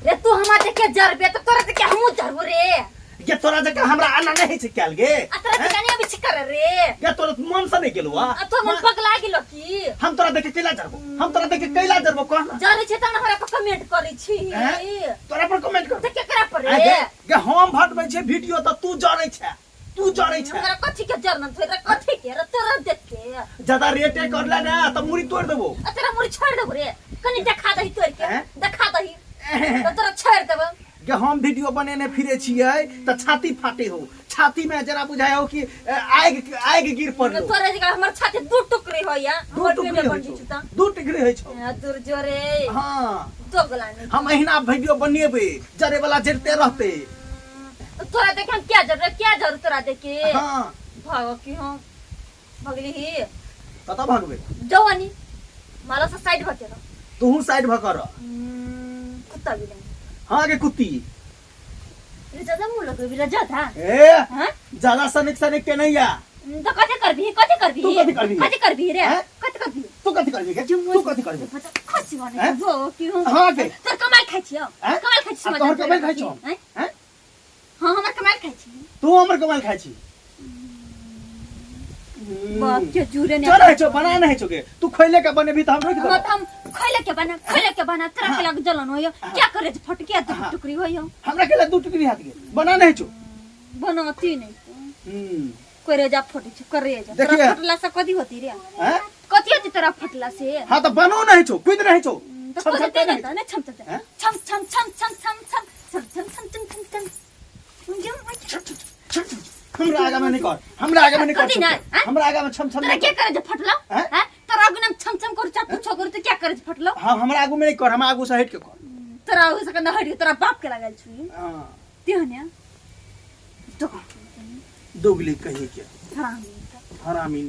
रे तू हमा देखे जरबे तो तोरा देखे हमहु जरबो रे ये तोरा जका हमरा आना नहीं छै कैल गे तोरा देखे नहीं अभी छिकर रे ये तोरा मन से नहीं गेलुआ तो मन पगला गेलो की हम तोरा देखे कैला जरबो हम तोरा देखे कैला जरबो कह जाने छै त हमरा पर कमेंट करै छी तोरा पर कमेंट कर त केकरा पर रे गे हम भटबै छै वीडियो त तू जरै छै तू जरै छै हमरा कथि के जरना थोड़ा कथि के रे तोरा देख के ज्यादा रेटे करला ना त मुड़ी तोड़ देबो तेरा मुड़ी छोड़ देबो रे कनी देखा दही तोड़ के देखा दही तो तोरा छोड़ देबो कि हम वीडियो बनेने फिरे छियै त छाती फाटे हो छाती में जरा बुझाय हो कि आग गिर पड़लो तोरे जगह हमर छाती दू टुकड़ी हो या हमर वीडियो बन छी त दू टुकड़ी होय छौ दूर जोरे हां दोगला नहीं हम एहिना वीडियो बनेबे जरे वाला जरते रहते तोरा देख हम क्या जरूर तोरा देखे हां भागो की हम भगली ही कत भागबे जवानी माला से साइड भके तू साइड भकर कुत्ता भी नहीं हां के कुत्ती रे ज्यादा मुंह लगे भी रजा था ए हां ज्यादा सनिक के नहीं या तो कथि करबी तू कथि करबी कथि करबी रे कथि करबी तू कथि करबी के तू कथि करबी खसी बने वो की हम हां के तो कमाल खाइ छियो कमाल खाइ छियो तोहर कमाल खाइ छौ हैं हां हमर कमाल खाइ छी तू हमर कमाल खाइ छी बाप के जुरे ने चल छो बना नहीं छो के तू खइले के बने भी त हम रोक दे हम खइले के बना तेरा के लग जलन होयो क्या करे फट के टुकड़ी होयो हमरा के दू टुकड़ी हाथ के बना नहीं छो बनाती नहीं करे जा फटी छ करे जा देखिए फटला से कदी होती रे हैं कथि होती तेरा फटला से हां तो बनो नहीं छो कुछ नहीं छो तो कथि नहीं त ने छम हमरा आगा में नहीं कर हमरा आगा में नहीं कर हमरा आगा में छम तेरा क्या करे जे फटला हैं तेरा आगु में छम कर चाकू छोकर तो क्या करे जे फटला हां हमरा आगु में नहीं कर हम आगु से हट के कर तेरा हो सके न हट तेरा बाप के लागल छु हां तेहने तो दोगली कही के हरामी हरामी